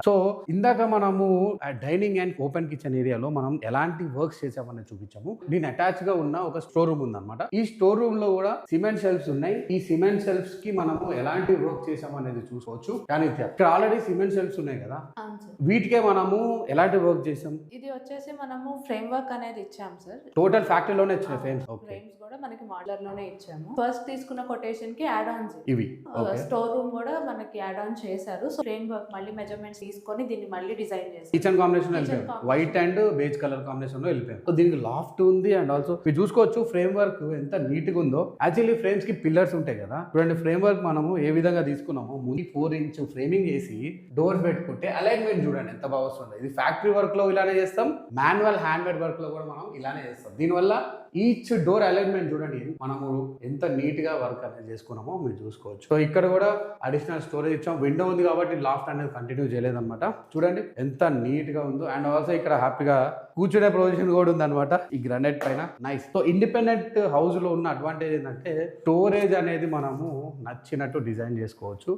So ఇందాక మనము dining and open kitchen ఏరియాలో మనం ఎలాంటి వర్క్స్ చేసామని చూపించాము. దీని అటాచ్ గా ఉన్న ఒక స్టోర్ రూమ్ ఉందన్నమాట. ఈ స్టోర్ రూమ్ లో కూడా సిమెంట్ షెల్ఫ్స్ ఉన్నాయి. ఈ సిమెంట్ షెల్ఫ్స్ కి మనము ఎలాంటి వర్క్ చేసాము అనేది చూసుకోవచ్చు. కానీ ఇక్కడ ఆల్రెడీ సిమెంట్ షెల్ఫ్స్ ఉన్నాయి కదా, అవును సార్. వీటికే మనము ఎలాంటి వర్క్ చేసాం? ఇది వచ్చేసి మనము ఫ్రేమ్ వర్క్ అనేది ఇచ్చాం సార్. టోటల్ ఫ్యాక్టరీలోనే ఇచ్చిన ఫ్రేమ్స్. ఫ్రేమ్స్ కూడా మనకి మోడలర్ లోనే ఇచ్చాము. ఫస్ట్ తీసుకున్న కొటేషన్ కి యాడ్ ఆన్స్ ఇవి స్టోర్ రూమ్ కూడా మనకి యాడ్ ఆన్ చేశారు. సో ఫ్రేమ్ వర్క్ మళ్ళీ మెజర్మెంట్స్ తీసుకొని దీన్ని మళ్ళీ డిజైన్ చేశారు. కిచెన్ కాంబినేషన్ వెళ్ళిపోయాం, white and beige colour combination లో వెళ్ళిపోయాం. సో దీనికి లాఫ్ట్ ఉంది అండ్ ఆల్సో మీరు చూసుకోవచ్చు ఫ్రేమ్ వర్క్ ఎంత నీట్ గా ఉందో. యాక్చువల్లీ ఫ్రేమ్స్ కి పిల్లర్స్ ఉంటాయి కదా, చూడండి ఫ్రేమ్ వర్క్ మనము ఏ విధంగా తీసుకున్నామో ముందు 4 ఇంచ్ ఫ్రేమింగ్ చేసి డోర్స్ పెట్టుకుంటే అలైన్మెంట్ చూడండి ఎంత బాగా వస్తుంది. ఇది ఫ్యాక్టరీ వర్క్ లో ఇలానే చేస్తాం, మాన్యువల్ హ్యాండ్ మేడ్ వర్క్ లో కూడా మనం ఇలానే చేస్తాం. దీనివల్ల ఈచ్ డోర్ అలైన్మెంట్ చూడండి మనము ఎంత నీట్ గా వర్క్ అనేది చేసుకున్నామో మీరు చూసుకోవచ్చు. సో ఇక్కడ కూడా అడిషనల్ స్టోరేజ్ ఇచ్చాం. విండో ఉంది కాబట్టి లాఫ్ట్ అనేది కంటిన్యూ చేయలేదన్నమాట. చూడండి ఎంత నీట్ గా ఉందో. అండ్ ఆల్సో ఇక్కడ హ్యాపీగా కూర్చునే పొజిషన్ కూడా ఉంది అనమాట ఈ గ్రానైట్ పైన. నైస్. సో ఇండిపెండెంట్ హౌస్ లో ఉన్న అడ్వాంటేజ్ ఏంటంటే స్టోరేజ్ అనేది మనము నచ్చినట్టు డిజైన్ చేసుకోవచ్చు.